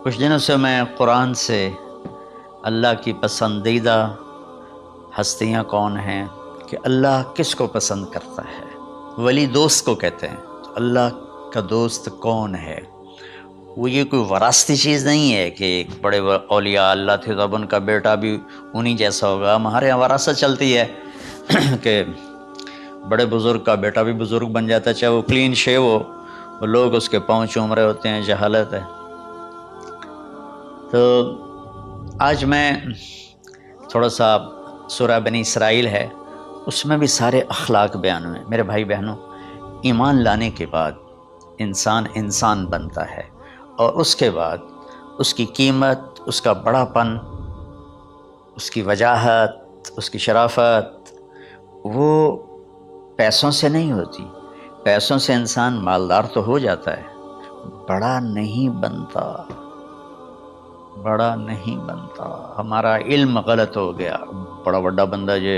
کچھ دنوں سے میں قرآن سے اللہ کی پسندیدہ ہستیاں کون ہیں، کہ اللہ کس کو پسند کرتا ہے، ولی دوست کو کہتے ہیں۔ تو اللہ کا دوست کون ہے؟ وہ یہ کوئی وراثتی چیز نہیں ہے کہ ایک بڑے اولیاء اللہ تھے تو اب ان کا بیٹا بھی انہی جیسا ہوگا۔ ہمارے یہاں وراثت چلتی ہے کہ بڑے بزرگ کا بیٹا بھی بزرگ بن جاتا ہے، چاہے وہ کلین شیو ہو، وہ لوگ اس کے پاؤں چوم رہے ہوتے ہیں، جہالت ہے۔ تو آج میں تھوڑا سا سورہ بنی اسرائیل ہے، اس میں بھی سارے اخلاق بیان ہوئے۔ میرے بھائی بہنوں، ایمان لانے کے بعد انسان بنتا ہے، اور اس کے بعد اس کی قیمت، اس کا بڑا پن، اس کی وجاہت، اس کی شرافت وہ پیسوں سے نہیں ہوتی۔ پیسوں سے انسان مالدار تو ہو جاتا ہے، بڑا نہیں بنتا، بڑا نہیں بنتا۔ ہمارا علم غلط ہو گیا۔ بڑا بڑا بندہ جے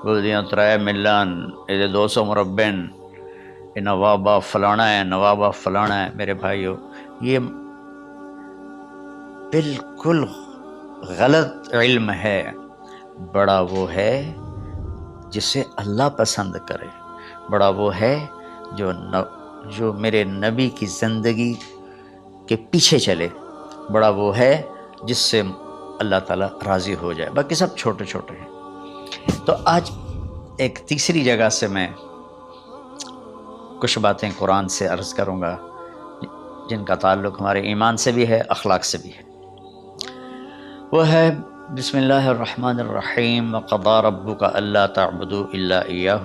بولدیاں 3 ملن یہ 200 مربع، یہ نوابہ فلانا ہے، نوابہ فلانا ہے۔ میرے بھائیو، یہ بالکل غلط علم ہے۔ بڑا وہ ہے جسے اللہ پسند کرے، بڑا وہ ہے جو میرے نبی کی زندگی کے پیچھے چلے، بڑا وہ ہے جس سے اللہ تعالیٰ راضی ہو جائے، باقی سب چھوٹے چھوٹے ہیں۔ تو آج ایک تیسری جگہ سے میں کچھ باتیں قرآن سے عرض کروں گا جن کا تعلق ہمارے ایمان سے بھی ہے، اخلاق سے بھی ہے۔ وہ ہے بسم اللہ الرحمن الرحیم، وقضى ربك الا تعبدوا الا اياه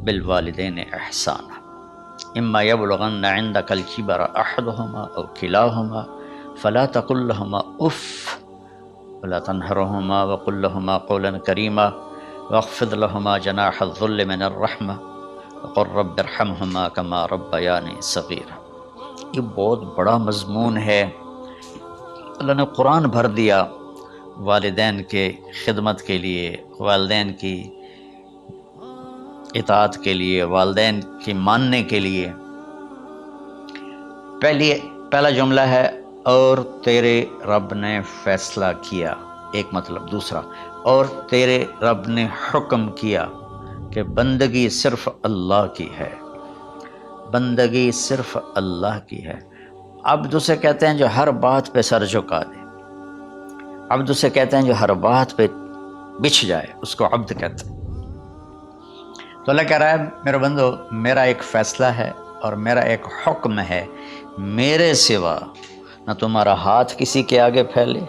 بالوالدين احسانا اما يبلغن عندك الكبر احدهما او كلاهما فلا تقل لهما اف ولا تنهرهما وقل لهما قولا كريما واخفض لهما جناح الذل من الرحمة وقل رب ارحمهما كما ربياني صغيرا۔ یہ بہت بڑا مضمون ہے۔ اللہ نے قرآن بھر دیا والدین کے خدمت کے لیے، والدین کی اطاعت کے لیے، والدین کی ماننے کے لیے۔ پہلا جملہ ہے اور تیرے رب نے فیصلہ کیا، ایک مطلب۔ دوسرا، اور تیرے رب نے حکم کیا کہ بندگی صرف اللہ کی ہے، بندگی صرف اللہ کی ہے۔ عبد اسے کہتے ہیں جو ہر بات پہ سر جھکا دے، عبد اسے کہتے ہیں جو ہر بات پہ بچھ جائے، اس کو عبد کہتے ہیں۔ تو اللہ کہہ رہا ہے میرے بندو، میرا ایک فیصلہ ہے اور میرا ایک حکم ہے، میرے سوا نہ تمہارا ہاتھ کسی کے آگے پھیلے،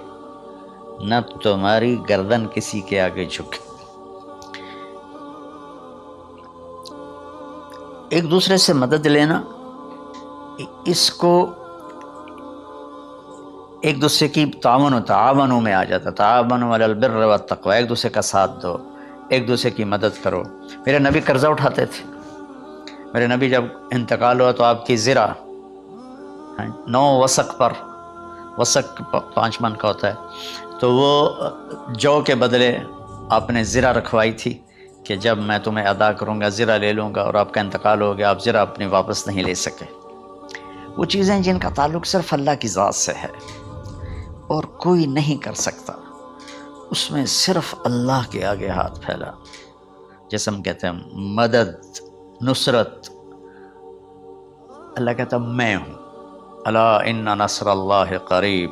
نہ تمہاری گردن کسی کے آگے جھکے۔ ایک دوسرے سے مدد لینا، اس کو ایک دوسرے کی تعاونوں میں آ جاتا، تعاونوا علی البر والتقوی، ایک دوسرے کا ساتھ دو، ایک دوسرے کی مدد کرو۔ میرے نبی قرضہ اٹھاتے تھے۔ میرے نبی جب انتقال ہوا تو آپ کی زرہ 9 وسق پر، وسق 5 من کا ہوتا ہے، تو وہ جو کے بدلے آپ نے زرہ رکھوائی تھی کہ جب میں تمہیں ادا کروں گا زرہ لے لوں گا، اور آپ کا انتقال ہو گیا، آپ زرہ اپنی واپس نہیں لے سکے۔ وہ چیزیں جن کا تعلق صرف اللہ کی ذات سے ہے اور کوئی نہیں کر سکتا، اس میں صرف اللہ کے آگے ہاتھ پھیلا، جیسے ہم کہتے ہیں مدد، نصرت۔ اللہ کہتا میں ہوں، الا ان نصر اللہ قریب،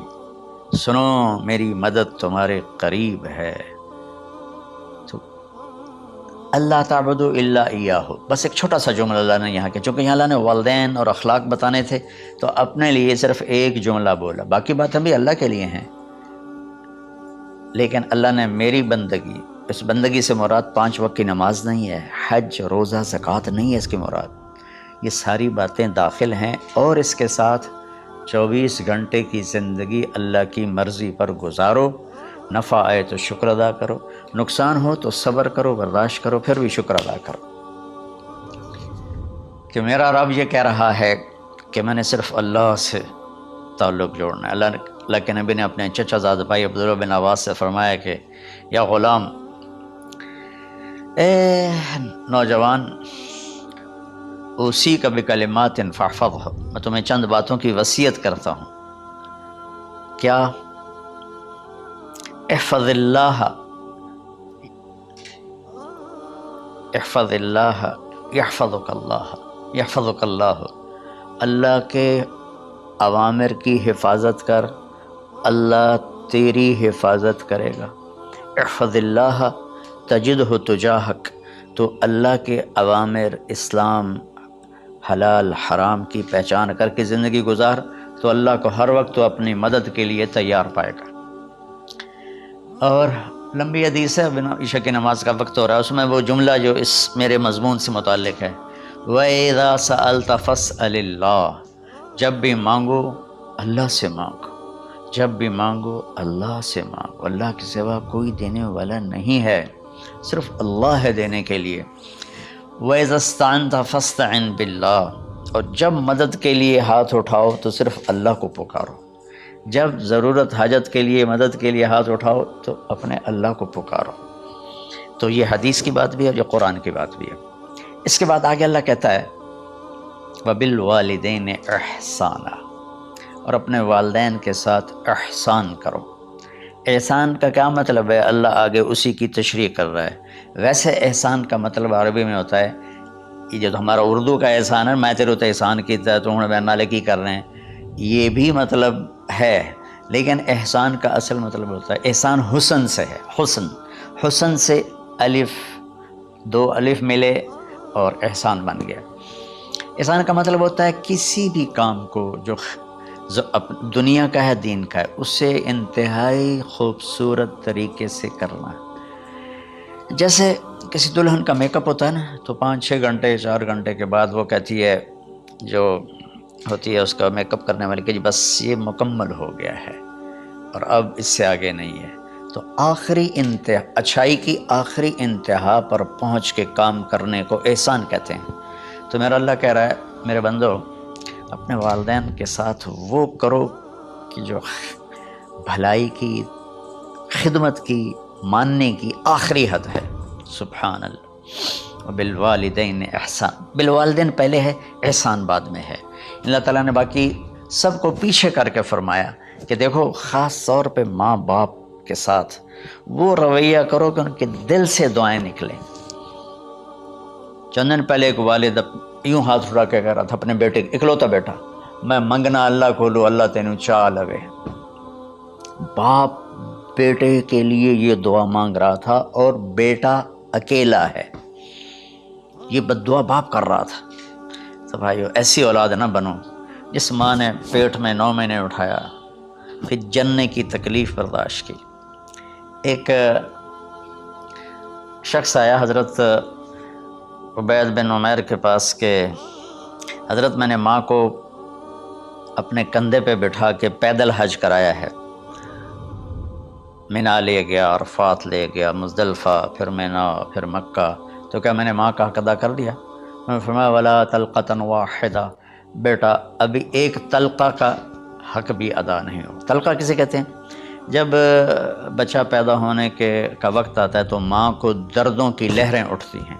سنو میری مدد تمہارے قریب ہے۔ تو اللہ تعبدوا الا ایاہ، بس ایک چھوٹا سا جملہ اللہ نے یہاں کے، چونکہ یہاں اللہ نے والدین اور اخلاق بتانے تھے تو اپنے لیے صرف ایک جملہ بولا، باقی باتیں بھی اللہ کے لیے ہیں۔ لیکن اللہ نے میری بندگی، اس بندگی سے مراد 5 وقت کی نماز نہیں ہے، حج، روزہ، زکوٰۃ نہیں ہے اس کی مراد، یہ ساری باتیں داخل ہیں، اور اس کے ساتھ 24 گھنٹے کی زندگی اللہ کی مرضی پر گزارو، نفع آئے تو شکر ادا کرو، نقصان ہو تو صبر کرو، برداشت کرو، پھر بھی شکر ادا کرو۔ کہ میرا رب یہ کہہ رہا ہے کہ میں نے صرف اللہ سے تعلق جوڑنا ہے۔ اللہ کے نبی نے اپنے چچا زاد بھائی عبداللہ بن عباس سے فرمایا کہ یا غلام، اے نوجوان، اوصیک بکلمات فاحفظھا، میں تمہیں چند باتوں کی وصیت کرتا ہوں کیا؟ احفظ اللہ احفظ اللہ یحفظک اللہ یحفظک اللہ، اللہ کے اوامر کی حفاظت کر، اللہ تیری حفاظت کرے گا۔ احفظ اللہ تجدہ تجاہک، تو اللہ کے اوامر، اسلام، حلال حرام کی پہچان کر کے زندگی گزار تو اللہ کو ہر وقت تو اپنی مدد کے لیے تیار پائے گا۔ اور لمبی حدیث ہے، عشاء کی نماز کا وقت ہو رہا ہے، اس میں وہ جملہ جو اس میرے مضمون سے متعلق ہے، وَإِذَا سَأَلْتَ فَاسْأَلِ اللَّهِ، جب بھی مانگو اللہ سے مانگو، جب بھی مانگو اللہ سے مانگو، اللہ کے سوا کوئی دینے والا نہیں ہے، صرف اللہ ہے دینے کے لیے۔ وَإِذَا اسْتَعَنْتَ فَاسْتَعِنْ بِاللَّهِ، اور جب مدد کے لیے ہاتھ اٹھاؤ تو صرف اللہ کو پکارو، جب ضرورت حاجت کے لیے مدد کے لیے ہاتھ اٹھاؤ تو اپنے اللہ کو پکارو۔ تو یہ حدیث کی بات بھی ہے، جو قرآن کی بات بھی ہے۔ اس کے بعد آگے اللہ کہتا ہے وَبِالْوَالِدَيْنِ إِحْسَانًا، اور اپنے والدین کے ساتھ احسان کرو۔ احسان کا کیا مطلب ہے؟ اللہ آگے اسی کی تشریح کر رہا ہے۔ ویسے احسان کا مطلب عربی میں ہوتا ہے، یہ جو ہمارا اردو کا احسان ہے، میں تیرے تو احسان کیتا ہے تو ہوں نالے کی کر رہے ہیں، یہ بھی مطلب ہے، لیکن احسان کا اصل مطلب ہوتا ہے، احسان حسن سے ہے، حسن سے الف، دو الف ملے اور احسان بن گیا۔ احسان کا مطلب ہوتا ہے کسی بھی کام کو جو دنیا کا ہے، دین کا ہے، اسے انتہائی خوبصورت طریقے سے کرنا۔ جیسے کسی دلہن کا میک اپ ہوتا ہے نا، تو 5-6 گھنٹے 4 گھنٹے کے بعد وہ کہتی ہے، جو ہوتی ہے اس کا میک اپ کرنے والی، کہ جی بس یہ مکمل ہو گیا ہے اور اب اس سے آگے نہیں ہے۔ تو آخری انتہا، اچھائی کی آخری انتہا پر پہنچ کے کام کرنے کو احسان کہتے ہیں۔ تو میرا اللہ کہہ رہا ہے، میرے بندو اپنے والدین کے ساتھ وہ کرو کہ جو بھلائی کی، خدمت کی، ماننے کی آخری حد ہے۔ سبحان اللہ۔ بالوالدین احسان، بالوالدین پہلے ہے، احسان بعد میں ہے۔ اللہ تعالیٰ نے باقی سب کو پیچھے کر کے فرمایا کہ دیکھو خاص طور پہ ماں باپ کے ساتھ وہ رویہ کرو کہ ان کے دل سے دعائیں نکلیں۔ چند دن پہلے ایک والد یوں ہاتھ اٹھا کے کہہ رہا تھا اپنے بیٹے، اکلوتا بیٹا، میں منگنا اللہ کھولو، اللہ تینوں چاہ لگے۔ باپ بیٹے کے لیے یہ دعا مانگ رہا تھا اور بیٹا اکیلا ہے، یہ بد دعا باپ کر رہا تھا۔ تو بھائیو ایسی اولاد نہ بنو جس ماں نے پیٹ میں 9 مہینے اٹھایا، پھر جننے کی تکلیف برداشت کی۔ ایک شخص آیا حضرت عبید بن عمیر کے پاس کہ حضرت میں نے ماں کو اپنے کندھے پہ بٹھا کے پیدل حج کرایا ہے، مینا لے گیا، عرفات لے گیا، مزدلفہ، پھر مینا، پھر مکہ، تو کیا میں نے ماں کا حق ادا کر دیا؟ میں نے فرمایا ولا طلقۃ واحدہ، بیٹا ابھی ایک طلقہ کا حق بھی ادا نہیں ہو۔ طلقہ کسے کہتے ہیں؟ جب بچہ پیدا ہونے کا وقت آتا ہے تو ماں کو دردوں کی لہریں اٹھتی ہیں،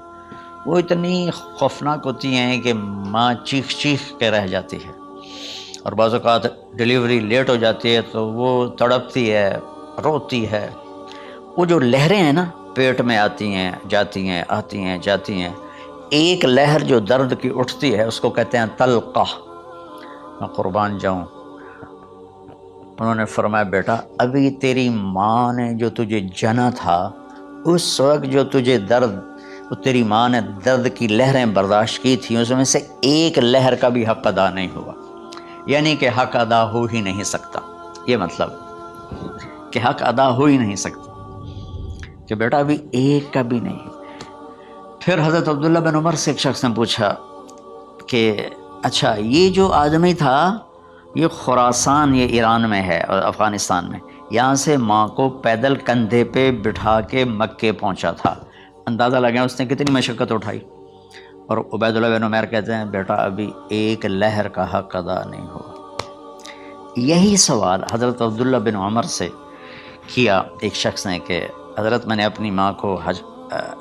وہ اتنی خوفناک ہوتی ہیں کہ ماں چیخ چیخ کے رہ جاتی ہے، اور بعض اوقات ڈیلیوری لیٹ ہو جاتی ہے تو وہ تڑپتی ہے، روتی ہے۔ وہ جو لہریں ہیں نا، پیٹ میں آتی ہیں جاتی ہیں، آتی ہیں جاتی ہیں، ایک لہر جو درد کی اٹھتی ہے اس کو کہتے ہیں طلقہ۔ میں قربان جاؤں، انہوں نے فرمایا بیٹا ابھی تیری ماں نے جو تجھے جنا تھا، اس وقت جو تجھے درد، وہ تیری ماں نے درد کی لہریں برداشت کی تھیں، اس میں سے ایک لہر کا بھی حق ادا نہیں ہوا، یعنی کہ حق ادا ہو ہی نہیں سکتا۔ یہ مطلب کہ حق ادا ہو ہی نہیں سکتا، کہ بیٹا ابھی ایک کا بھی نہیں۔ پھر حضرت عبداللہ بن عمر سے ایک شخص نے پوچھا کہ اچھا یہ جو آدمی تھا، یہ خراسان، یہ ایران میں ہے اور افغانستان میں، یہاں سے ماں کو پیدل کندھے پہ بٹھا کے مکے پہنچا تھا، اندازہ لگا اس نے کتنی مشقت اٹھائی۔ اور عبید اللہ بن عمیر کہتے ہیں بیٹا ابھی ایک لہر کا حق ادا نہیں ہوا۔ یہی سوال حضرت عبداللہ بن عمر سے کیا ایک شخص نے کہ حضرت میں نے اپنی ماں کو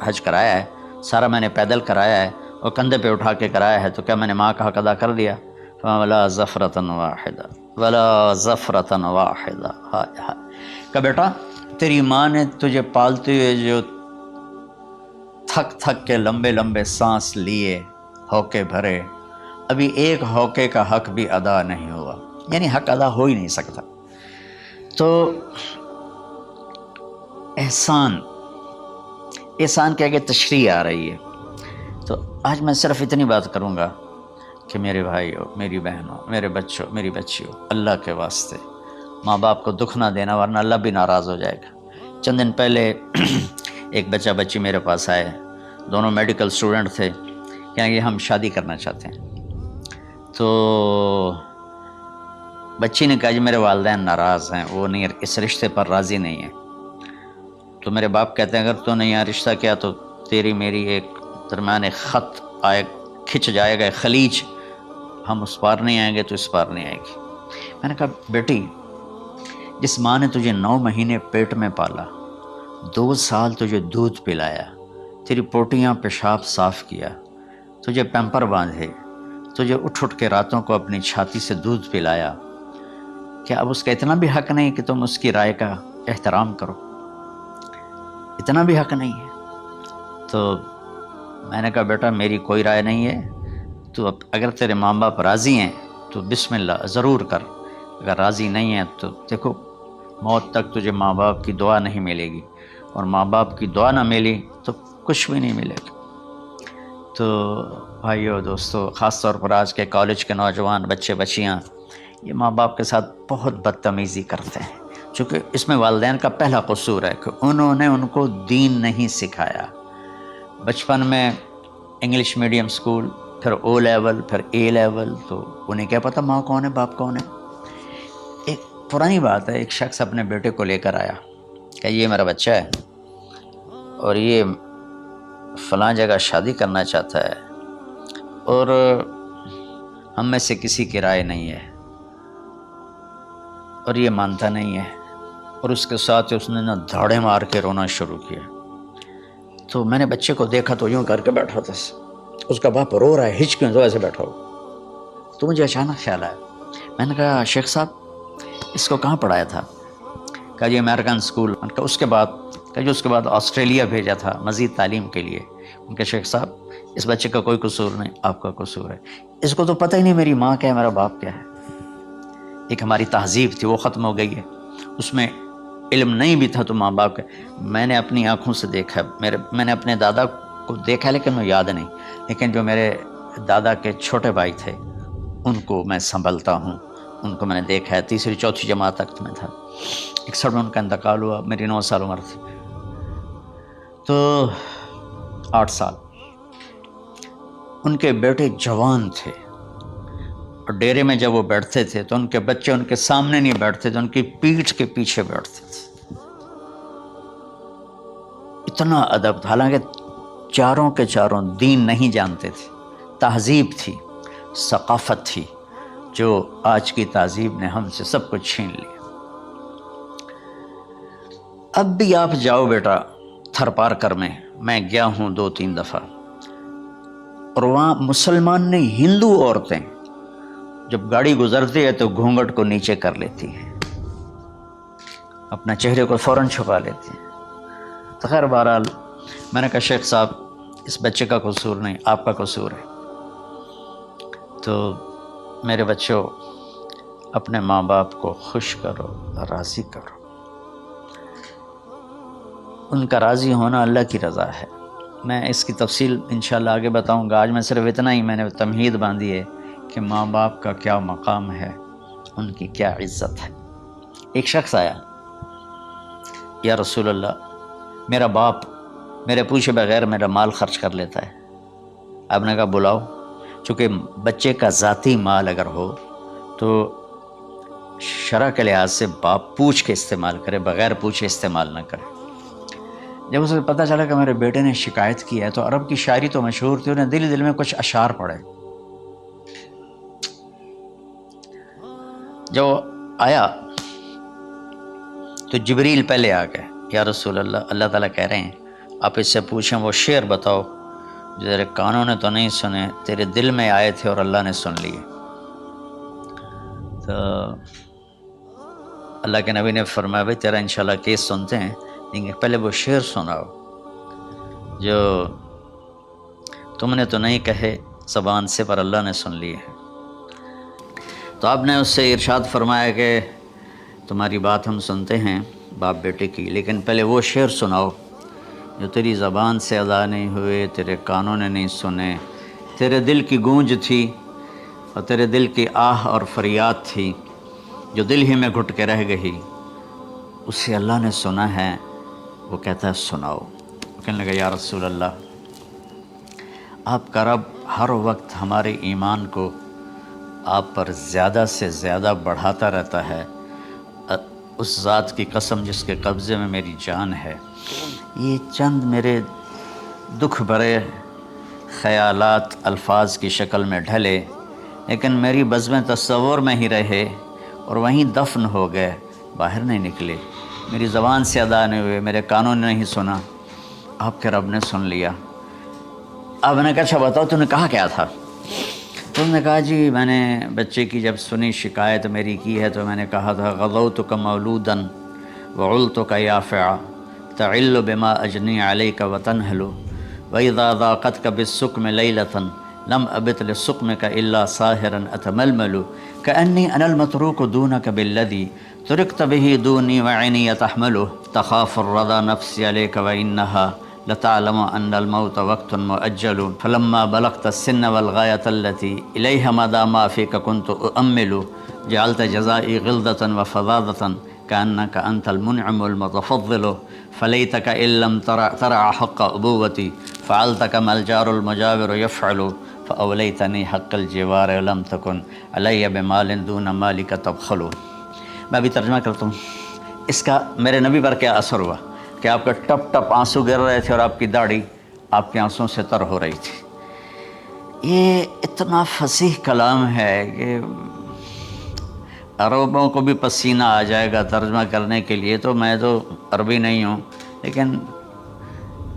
حج کرایا ہے، سارا میں نے پیدل کرایا ہے اور کندھے پہ اٹھا کے کرایا ہے، تو کیا میں نے ماں کا حق ادا کر دیا؟ فَوَلَا زَفْرَةً وَاحِدَةً، ولا زفرۃ واحدہ. ہائے ہائے. کہ بیٹا تیری ماں نے تجھے پالتے ہوئے جو تھک تھک کے لمبے لمبے سانس لیے، ہوکے بھرے، ابھی ایک ہوکے کا حق بھی ادا نہیں ہوا، یعنی حق ادا ہو ہی نہیں سکتا. تو احسان کے آگے تشریح آ رہی ہے. تو آج میں صرف اتنی بات کروں گا کہ میرے بھائیو، میری بہنوں، میرے بچوں، میری بچیوں، اللہ کے واسطے ماں باپ کو دکھ نہ دینا، ورنہ اللہ بھی ناراض ہو جائے گا. چند دن پہلے ایک بچہ بچی میرے پاس آئے، دونوں میڈیکل اسٹوڈنٹ تھے. کہیں کہ ہم شادی کرنا چاہتے ہیں. تو بچی نے کہا جی میرے والدین ناراض ہیں، وہ نہیں، اس رشتے پر راضی نہیں ہیں. تو میرے باپ کہتے ہیں اگر تو نے یہاں رشتہ کیا تو تیری میری ایک درمیان ایک خط آئے، کھچ جائے گا خلیج، ہم اس پار نہیں آئیں گے تو اس پار نہیں آئے گی. میں نے کہا بیٹی، جس ماں نے تجھے 9 مہینے پیٹ میں پالا، 2 سال تجھے دودھ پلایا، تیری پوٹیاں پیشاب صاف کیا، تجھے پیمپر باندھے، تجھے اٹھ کے راتوں کو اپنی چھاتی سے دودھ پلایا، کیا اب اس کا اتنا بھی حق نہیں کہ تم اس کی رائے کا احترام کرو؟ اتنا بھی حق نہیں ہے؟ تو میں نے کہا بیٹا میری کوئی رائے نہیں ہے، تو اگر تیرے ماں باپ راضی ہیں تو بسم اللہ ضرور کر، اگر راضی نہیں ہیں تو دیکھو موت تک تجھے ماں باپ کی دعا نہیں ملے گی، اور ماں باپ کی دعا نہ ملی تو کچھ بھی نہیں ملے گا. تو بھائیو دوستو، خاص طور پر آج کے کالج کے نوجوان بچے بچیاں یہ ماں باپ کے ساتھ بہت بدتمیزی کرتے ہیں، چونکہ اس میں والدین کا پہلا قصور ہے کہ انہوں نے ان کو دین نہیں سکھایا. بچپن میں انگلش میڈیم اسکول، پھر او لیول، پھر اے لیول، تو انہیں کیا پتہ ماں کون ہے باپ کون ہے. ایک پرانی بات ہے، ایک شخص اپنے بیٹے کو لے کر آیا کہ یہ میرا بچہ ہے اور یہ فلاں جگہ شادی کرنا چاہتا ہے اور ہم میں سے کسی کی رائے نہیں ہے اور یہ مانتا نہیں ہے. اور اس کے ساتھ اس نے نا دھاڑے مار کے رونا شروع کیا. تو میں نے بچے کو دیکھا تو یوں کر کے بیٹھا تھا، اس کا باپ رو رہا ہے، ہچکیوں تو ایسے بیٹھا ہو. تو مجھے اچانک خیال آیا، میں نے کہا شیخ صاحب اس کو کہاں پڑھایا تھا؟ کہا جی امریکن اسکول. اس کے بعد آسٹریلیا بھیجا تھا مزید تعلیم کے لیے. ان کے شیخ صاحب اس بچے کا کوئی قصور نہیں، آپ کا قصور ہے. اس کو تو پتہ ہی نہیں میری ماں کیا ہے، میرا باپ کیا ہے. ایک ہماری تہذیب تھی وہ ختم ہو گئی ہے، اس میں علم نہیں بھی تھا تو ماں باپ کا. میں نے اپنی آنکھوں سے دیکھا، میں نے اپنے دادا کو دیکھا لیکن مجھے یاد نہیں، لیکن جو میرے دادا کے چھوٹے بھائی تھے ان کو میں سنبھلتا ہوں، ان کو میں نے دیکھا ہے. 3ری 4تھی جماعت تک میں تھا. 61 میں ان کا انتقال ہوا، میری 9 سال عمر تھی. تو 8 سال ان کے بیٹے جوان تھے، اور ڈیرے میں جب وہ بیٹھتے تھے تو ان کے بچے ان کے سامنے نہیں بیٹھتے تھے، ان کی پیٹھ کے پیچھے بیٹھتے تھے. اتنا ادب تھا، حالانکہ چاروں کے چاروں دین نہیں جانتے تھے. تہذیب تھی، ثقافت تھی، جو آج کی تہذیب نے ہم سے سب کچھ چھین لیا. اب بھی آپ جاؤ بیٹا تھر پار کر میں گیا ہوں 2-3 دفعہ، اور وہاں مسلمان نہیں ہندو عورتیں جب گاڑی گزرتی ہے تو گھونگھٹ کو نیچے کر لیتی ہیں، اپنا چہرے کو فوراً چھپا لیتی ہیں. تو خیر بہرحال میں نے کہا شیخ صاحب اس بچے کا قصور نہیں، آپ کا قصور ہے. تو میرے بچوں اپنے ماں باپ کو خوش کرو، راضی کرو. ان کا راضی ہونا اللہ کی رضا ہے. میں اس کی تفصیل انشاءاللہ آگے بتاؤں گا. آج میں صرف اتنا ہی میں نے تمہید باندھی ہے کہ ماں باپ کا کیا مقام ہے، ان کی کیا عزت ہے. ایک شخص آیا، یا رسول اللہ میرا باپ میرے پوچھے بغیر میرا مال خرچ کر لیتا ہے. آپ نے کہا بلاؤ. چونکہ بچے کا ذاتی مال اگر ہو تو شرع کے لحاظ سے باپ پوچھ کے استعمال کرے، بغیر پوچھے استعمال نہ کرے. جب اسے پتہ چلا کہ میرے بیٹے نے شکایت کی ہے تو عرب کی شاعری تو مشہور تھی، انہیں دل میں کچھ اشعار پڑھے. جو آیا تو جبریل پہلے آ گئے، یا رسول اللہ اللہ تعالیٰ کہہ رہے ہیں آپ اس سے پوچھیں وہ شعر بتاؤ جو تیرے کانوں نے تو نہیں سنے، تیرے دل میں آئے تھے اور اللہ نے سن لیے. تو اللہ کے نبی نے فرمایا بھائی تیرا انشاءاللہ کیس سنتے ہیں، لیکن پہلے وہ شعر سناؤ جو تم نے تو نہیں کہے زبان سے پر اللہ نے سن لیے ہیں۔ تو آپ نے اس سے ارشاد فرمایا کہ تمہاری بات ہم سنتے ہیں باپ بیٹے کی، لیکن پہلے وہ شعر سناؤ جو تیری زبان سے ادا نہیں ہوئے، تیرے کانوں نے نہیں سنے، تیرے دل کی گونج تھی اور تیرے دل کی آہ اور فریاد تھی جو دل ہی میں گھٹ کے رہ گئی، اسے اللہ نے سنا ہے۔ وہ کہتا ہے سناؤ۔ کہنے لگا یا رسول اللہ، آپ کا رب ہر وقت ہمارے ایمان کو آپ پر زیادہ سے زیادہ بڑھاتا رہتا ہے، اس ذات کی قسم جس کے قبضے میں میری جان ہے۔ یہ چند میرے دکھ بھرے خیالات الفاظ کی شکل میں ڈھلے، لیکن میری بزم تصور میں ہی رہے اور وہیں دفن ہو گئے، باہر نہیں نکلے، میری زبان سے ادا نہیں ہوئے، میرے کانوں نے نہیں سنا، آپ کے رب نے سن لیا۔ اب میں نے کہا اچھا بتاؤ تم نے کہا کیا تھا؟ تو انہوں نے کہا جی میں نے بچے کی جب سنی شکایت میری کی ہے تو میں نے کہا تھا غضوتک مولودا وعلتک یافعا تعل بما اجنی علیک وتنہل واذا ضاقتک بالسقم لیلۃ لم ابت لسقمک الا ساہرا اتململ کأنی انا المتروک دونک بالذی ترکت به دونی وعینی تحملہ تخاف الرضا نفسی علیک وانہا لتعلم ان الموت وقت مؤجل فلما بلغت السن والغایة التي الیہ مدى ما فیک كنت اؤمل جعلت جزائی غلظة وفظاظة كأنك انت المنعم المتفضل فلیتک ان لم ترع حق ابوتی فعلت كما الجار المجاور يفعل فأولیتنی حق الجوار لم تکن علی بمال دون مالک تبخل۔ میں ابھی ترجمہ کرتا ہوں۔ اس کا میرے نبی پر کیا اثر ہوا کہ آپ کے ٹپ ٹپ آنسو گر رہے تھے اور آپ کی داڑھی آپ کے آنسوں سے تر ہو رہی تھی۔ یہ اتنا فصیح کلام ہے کہ عربوں کو بھی پسینہ آ جائے گا ترجمہ کرنے کے لیے، تو میں تو عربی نہیں ہوں، لیکن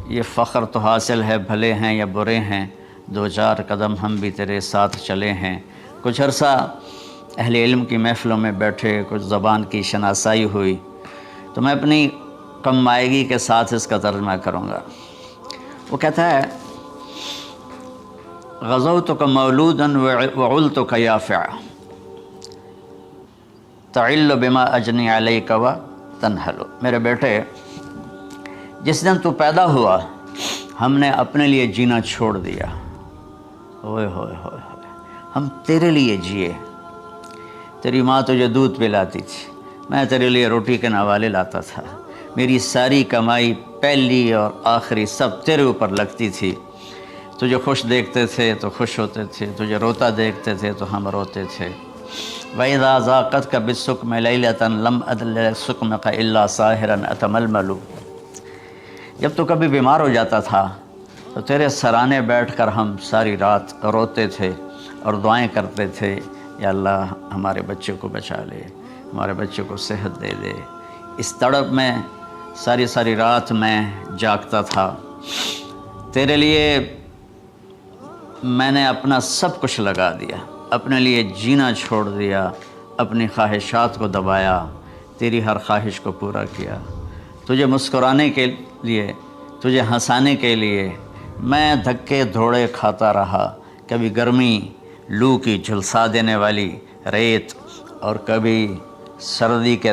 یہ فخر تو حاصل ہے، بھلے ہیں یا برے ہیں دو چار قدم ہم بھی تیرے ساتھ چلے ہیں۔ کچھ عرصہ اہل علم کی محفلوں میں بیٹھے، کچھ زبان کی شناسائی ہوئی، تو میں اپنی کم مائگی کے ساتھ اس کا ترجمہ کروں گا۔ وہ کہتا ہے غزوتک مولودا وعلتک یافعا تعل بما اجنی علیک وتنہل۔ میرے بیٹے جس دن تو پیدا ہوا ہم نے اپنے لیے جینا چھوڑ دیا، ہوئے ہوئے ہوئے ہوئے، ہم تیرے لیے جیے۔ تیری ماں تجھے دودھ پلاتی تھی، میں تیرے لیے روٹی کے نوالے لاتا تھا، میری ساری کمائی پہلی اور آخری سب تیرے اوپر لگتی تھی۔ تجھے خوش دیکھتے تھے تو خوش ہوتے تھے، تجھے روتا دیکھتے تھے تو ہم روتے تھے۔ وَإِذَا ضَاقَتْكَ بِالسُّقْمِ لَيْلَةً لَمْ أَدْلِ سُقْمَكَ إِلَّا سَاهِرًا أَتَمَلْمَلُ۔ جب تو کبھی بیمار ہو جاتا تھا تو تیرے سرانے بیٹھ کر ہم ساری رات روتے تھے اور دعائیں کرتے تھے، یا اللہ ہمارے بچے کو بچا لے، ہمارے بچے کو صحت دے دے۔ اس تڑپ میں ساری ساری رات میں جاگتا تھا، تیرے لیے میں نے اپنا سب کچھ لگا دیا، اپنے لیے جینا چھوڑ دیا، اپنی خواہشات کو دبایا، تیری ہر خواہش کو پورا کیا، تجھے مسکرانے کے لیے، تجھے ہنسانے کے لیے میں دھکے دھوڑے کھاتا رہا، کبھی گرمی لو کی جھلسا دینے والی ریت اور کبھی سردی کے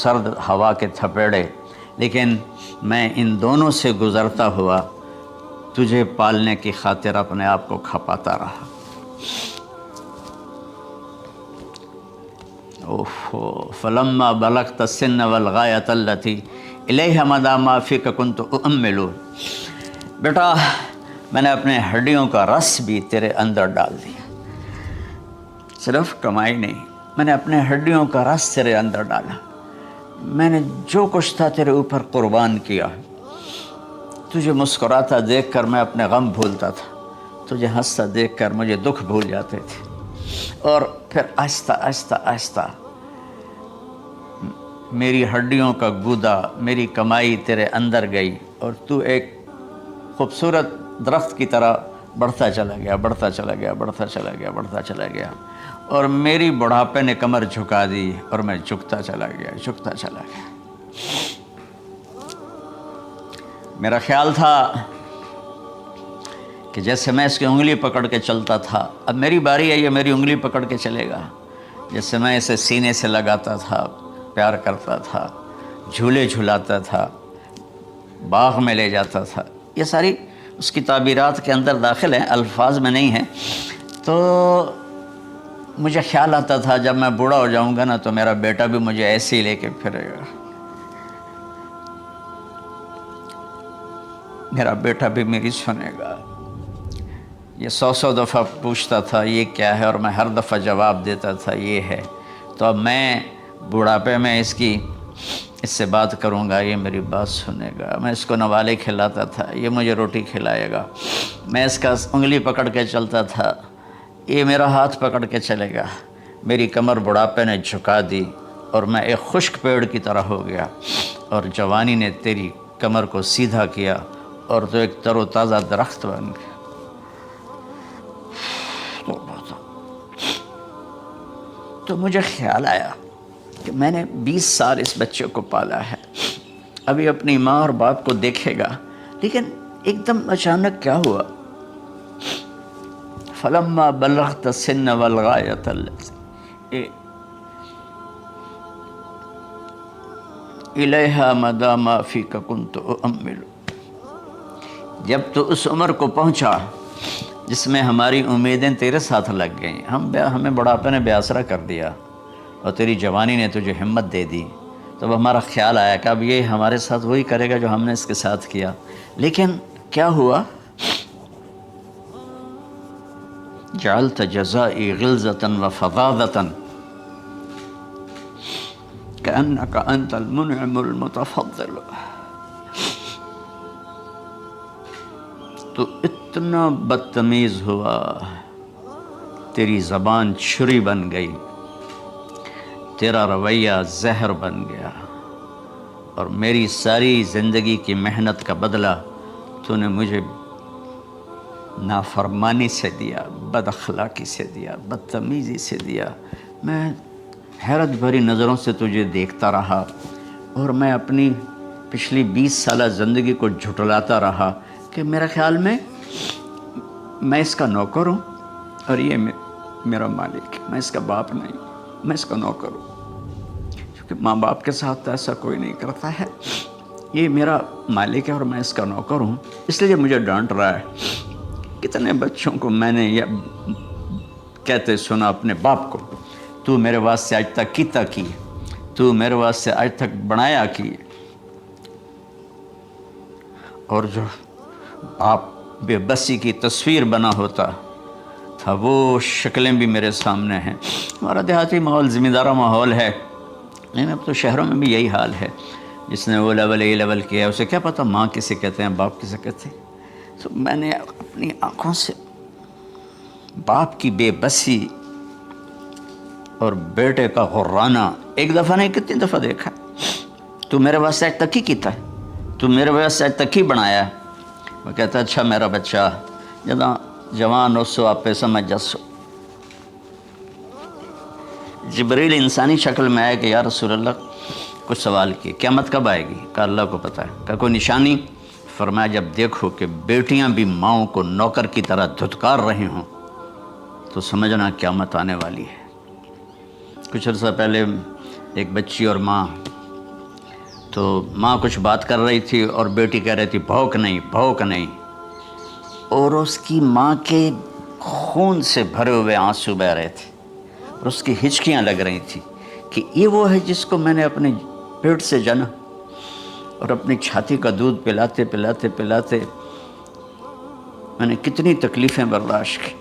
سرد ہوا کے تھپیڑے، لیکن میں ان دونوں سے گزرتا ہوا تجھے پالنے کی خاطر اپنے آپ کو کھپاتا رہا۔ فلما بلغت السن والغایۃ التی الیہ مدی ما فیک کنت اؤمل۔ بیٹا میں نے اپنے ہڈیوں کا رس بھی تیرے اندر ڈال دیا، صرف کمائی نہیں، میں نے اپنے ہڈیوں کا رس تیرے اندر ڈالا، میں نے جو کچھ تھا تیرے اوپر قربان کیا۔ تجھے مسکراتا دیکھ کر میں اپنے غم بھولتا تھا، تجھے ہنستا دیکھ کر مجھے دکھ بھول جاتے تھے، اور پھر آہستہ آہستہ آہستہ میری ہڈیوں کا گودا، میری کمائی تیرے اندر گئی اور تو ایک خوبصورت درخت کی طرح بڑھتا چلا گیا، بڑھتا چلا گیا، بڑھتا چلا گیا، بڑھتا چلا گیا، اور میری بڑھاپے نے کمر جھکا دی اور میں جھکتا چلا گیا، جھکتا چلا گیا۔ میرا خیال تھا کہ جیسے میں اس کی انگلی پکڑ کے چلتا تھا، اب میری باری ہے، یہ میری انگلی پکڑ کے چلے گا۔ جیسے میں اسے سینے سے لگاتا تھا، پیار کرتا تھا، جھولے جھلاتا تھا، باغ میں لے جاتا تھا، یہ ساری اس کی تعبیرات کے اندر داخل ہیں، الفاظ میں نہیں ہیں۔ تو مجھے خیال آتا تھا جب میں بوڑھا ہو جاؤں گا نا تو میرا بیٹا بھی مجھے ایسے ہی لے کے پھرے گا، میرا بیٹا بھی میری سنے گا۔ یہ 100 دفعہ پوچھتا تھا یہ کیا ہے، اور میں ہر دفعہ جواب دیتا تھا یہ ہے۔ تو اب میں بڑھاپے میں اس سے بات کروں گا، یہ میری بات سنے گا۔ میں اس کو نوالے کھلاتا تھا، یہ مجھے روٹی کھلائے گا۔ میں اس کا انگلی پکڑ کے چلتا تھا، یہ میرا ہاتھ پکڑ کے چلے گا۔ میری کمر بڑھاپے نے جھکا دی اور میں ایک خشک پیڑ کی طرح ہو گیا، اور جوانی نے تیری کمر کو سیدھا کیا اور تو ایک تر و تازہ درخت بن گیا۔ تو مجھے خیال آیا کہ میں نے 20 سال اس بچے کو پالا ہے، ابھی اپنی ماں اور باپ کو دیکھے گا، لیکن ایک دم اچانک کیا ہوا؟ فلما بلغت السن والغایۃ التي الیہا مدی ما فیک کنت اؤمل، جب تو اس عمر کو پہنچا جس میں ہماری امیدیں تیرے ساتھ لگ گئیں، ہمیں بڑھاپے نے بے آسرا کر دیا اور تیری جوانی نے تجھے ہمت دے دی، تب ہمارا خیال آیا کہ اب یہ ہمارے ساتھ وہی کرے گا جو ہم نے اس کے ساتھ کیا۔ لیکن کیا ہوا؟ جعلت جزائی غلظۃ وفظاظۃ کأنک انت المنعم المتفضل، تو اتنا بدتمیز ہوا، تیری زبان چھری بن گئی، تیرا رویہ زہر بن گیا، اور میری ساری زندگی کی محنت کا بدلہ تو نے مجھے نافرمانی سے دیا، بد اخلاقی سے دیا، بدتمیزی سے دیا۔ میں حیرت بھری نظروں سے تجھے دیکھتا رہا، اور میں اپنی پچھلی 20 سالہ زندگی کو جھٹلاتا رہا کہ میرے خیال میں اس کا نوکر ہوں اور یہ میرا مالک ہے، میں اس کا باپ نہیں، میں اس کا نوکر ہوں، کیونکہ ماں باپ کے ساتھ ایسا کوئی نہیں کرتا ہے، یہ میرا مالک ہے اور میں اس کا نوکر ہوں، اس لیے مجھے ڈانٹ رہا ہے۔ کتنے بچوں کو میں نے یہ کہتے سنا اپنے باپ کو، تو میرے واسطے آج تک کیتا کی، تو میرے واسطے آج تک بنایا کی، اور جو آپ بے بسی کی تصویر بنا ہوتا تھا وہ شکلیں بھی میرے سامنے ہیں۔ ہمارا دیہاتی ماحول زمین دارہ ماحول ہے، لیکن اب تو شہروں میں بھی یہی حال ہے، جس نے وہ لیول اے لیول کیا ہے اسے کیا پتہ ماں کسے کہتے ہیں، باپ کسے کہتے ہیں۔ تو میں نے اپنی آنکھوں سے باپ کی بے بسی اور بیٹے کا غرانہ ایک دفعہ نہیں کتنی دفعہ دیکھا۔ تو میرے واسطے آج تک ہی کیتا ہے، تو میرے واسطے آج تک ہی بنایا ہے۔ وہ کہتا اچھا میرا بچہ جداں جوان ہو سو آپ سمجھ جسو۔ جبریل انسانی شکل میں آئے کہ یا رسول اللہ کچھ سوال کیے، قیامت کب آئے گی؟ کہ اللہ کو پتہ ہے۔ کہ کوئی نشانی؟ فرمایا جب دیکھو کہ بیٹیاں بھی ماؤں کو نوکر کی طرح دھتکار رہے ہوں تو سمجھنا قیامت آنے والی ہے۔ کچھ عرصہ پہلے ایک بچی اور ماں، تو ماں کچھ بات کر رہی تھی اور بیٹی کہہ رہی تھی بھوک نہیں، بھوک نہیں، اور اس کی ماں کے خون سے بھرے ہوئے آنسو بہہ رہے تھے اور اس کی ہچکیاں لگ رہی تھی کہ یہ وہ ہے جس کو میں نے اپنے پیٹ سے جنا اور اپنی چھاتی کا دودھ پلاتے پلاتے پلاتے میں نے کتنی تکلیفیں برداشت کی،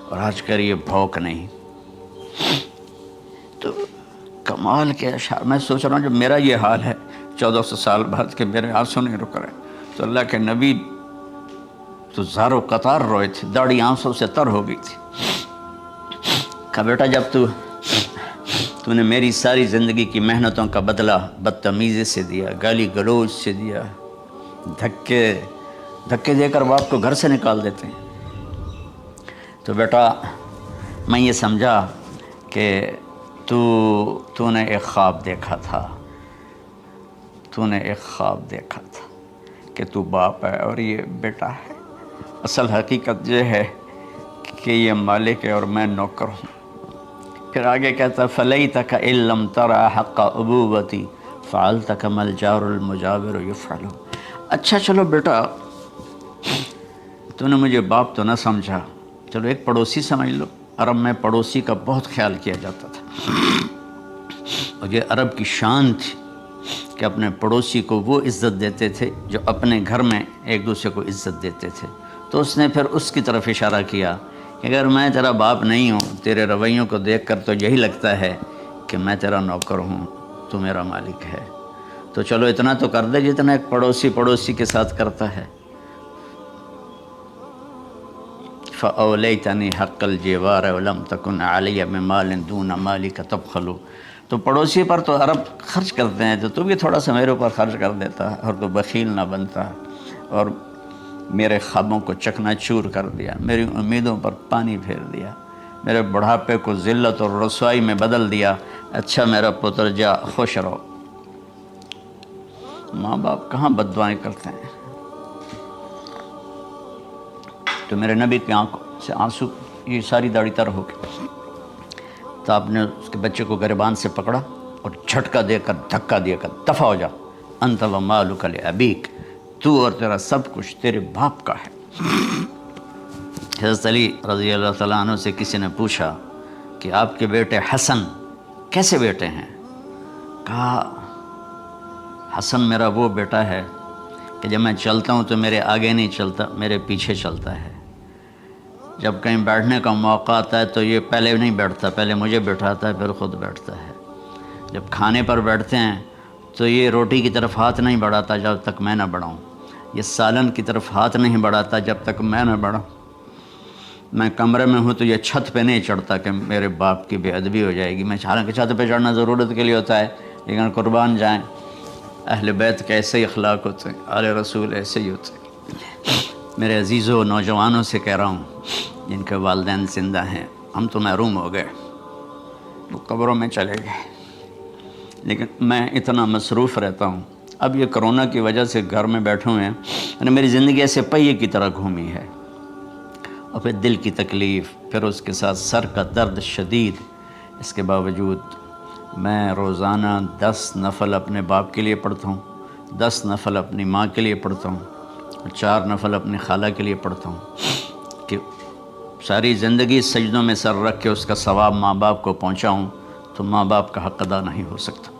اور آج کر یہ بھوک نہیں۔ تو کمال کے اشعار میں سوچ رہا ہوں جب میرا یہ حال ہے 1400 سال بعد کہ میرے آنسو نہیں رک رہے، تو اللہ کے نبی تو زار و قطار روئے تھے، داڑھی آنسوں سے تر ہو گئی تھی۔ کہا بیٹا جب تو نے میری ساری زندگی کی محنتوں کا بدلہ بدتمیزی سے دیا، گالی گلوچ سے دیا، دھکے دھکے دے کر باپ کو گھر سے نکال دیتے ہیں۔ تو بیٹا میں یہ سمجھا کہ تو نے ایک خواب دیکھا تھا، تو نے ایک خواب دیکھا تھا کہ تو باپ ہے اور یہ بیٹا ہے۔ اصل حقیقت یہ ہے کہ یہ مالک ہے اور میں نوکر ہوں۔ پھر آگے کہتا فَلَيْتَكَ إِن لَّمْ تَرَ حَقَّ أُبُوَّتِي فَعَلْتَ كَمَا الْجَارُ الْمُجَاوِرُ يَفْعَلُ۔ اچھا چلو بیٹا، تو نے مجھے باپ تو نہ سمجھا، چلو ایک پڑوسی سمجھ لو۔ عرب میں پڑوسی کا بہت خیال کیا جاتا تھا، اور یہ عرب کی شان تھی کہ اپنے پڑوسی کو وہ عزت دیتے تھے جو اپنے گھر میں ایک دوسرے کو عزت دیتے تھے۔ تو اس نے پھر اس کی طرف اشارہ کیا کہ اگر میں تیرا باپ نہیں ہوں، تیرے رویوں کو دیکھ کر تو یہی لگتا ہے کہ میں تیرا نوکر ہوں، تو میرا مالک ہے، تو چلو اتنا تو کر دے جتنا ایک پڑوسی کے ساتھ کرتا ہے۔ فَأَوْلَيْتَنِي حَقَّ الْجِوَارِ وَلَمْ تَكُنْ عَلَيَّ بِمَالٍ دُونَ مَالِكَ تَبْخَلُ۔ تو پڑوسی پر تو عرب خرچ کرتے ہیں، تو بھی تھوڑا سا میرے اوپر خرچ کر دیتا اور تو بخیل نہ بنتا، اور میرے خوابوں کو چکنا چور کر دیا، میری امیدوں پر پانی پھیر دیا، میرے بڑھاپے کو ذلت اور رسوائی میں بدل دیا۔ اچھا میرا پتر جا خوش رہو۔ ماں باپ کہاں بد دعائیں کرتے ہیں؟ تو میرے نبی کی آنکھوں سے آنسو، یہ ساری داڑھی تر ہو گئی، تو آپ نے اس کے بچے کو گریبان سے پکڑا اور جھٹکا دے کر دھکا دے کر دفع ہو جا، انت و مالک لابیک، تو اور تیرا سب کچھ تیرے باپ کا ہے۔ حضرت علی رضی اللہ تعالیٰ عنہ سے کسی نے پوچھا کہ آپ کے بیٹے حسن کیسے بیٹے ہیں؟ کہا حسن میرا وہ بیٹا ہے کہ جب میں چلتا ہوں تو میرے آگے نہیں چلتا، میرے پیچھے چلتا ہے۔ جب کہیں بیٹھنے کا موقع آتا ہے تو یہ پہلے نہیں بیٹھتا، پہلے مجھے بٹھاتا ہے پھر خود بیٹھتا ہے۔ جب کھانے پر بیٹھتے ہیں تو یہ روٹی کی طرف ہاتھ نہیں بڑھاتا جب تک میں نہ بڑھاؤں، یہ سالن کی طرف ہاتھ نہیں بڑھاتا جب تک میں نہ بڑھاؤں۔ میں کمرے میں ہوں تو یہ چھت پہ نہیں چڑھتا کہ میرے باپ کی بے ادبی ہو جائے گی۔ میں حالانکہ چھت پہ چڑھنا ضرورت کے لیے ہوتا ہے، لیکن قربان جائیں اہل بیت کے ایسے ہی اخلاق ہوتے ہیں، آل رسول ایسے ہی ہوتے ہیں۔ میرے عزیزوں نوجوانوں سے کہہ رہا ہوں جن کے والدین زندہ ہیں، ہم تو محروم ہو گئے، وہ قبروں میں چلے گئے، لیکن میں اتنا مصروف رہتا ہوں۔ اب یہ کرونا کی وجہ سے گھر میں بیٹھے ہوئے ہیں، یعنی میری زندگی ایسے پہیے کی طرح گھومی ہے، اور پھر دل کی تکلیف، پھر اس کے ساتھ سر کا درد شدید۔ اس کے باوجود میں روزانہ 10 نفل اپنے باپ کے لیے پڑھتا ہوں، 10 نفل اپنی ماں کے لیے پڑھتا ہوں، اور 4 نفل اپنی خالہ کے لیے پڑھتا ہوں، کہ ساری زندگی سجدوں میں سر رکھ کے اس کا ثواب ماں باپ کو پہنچاؤں، تو ماں باپ کا حق ادا نہیں ہو سکتا۔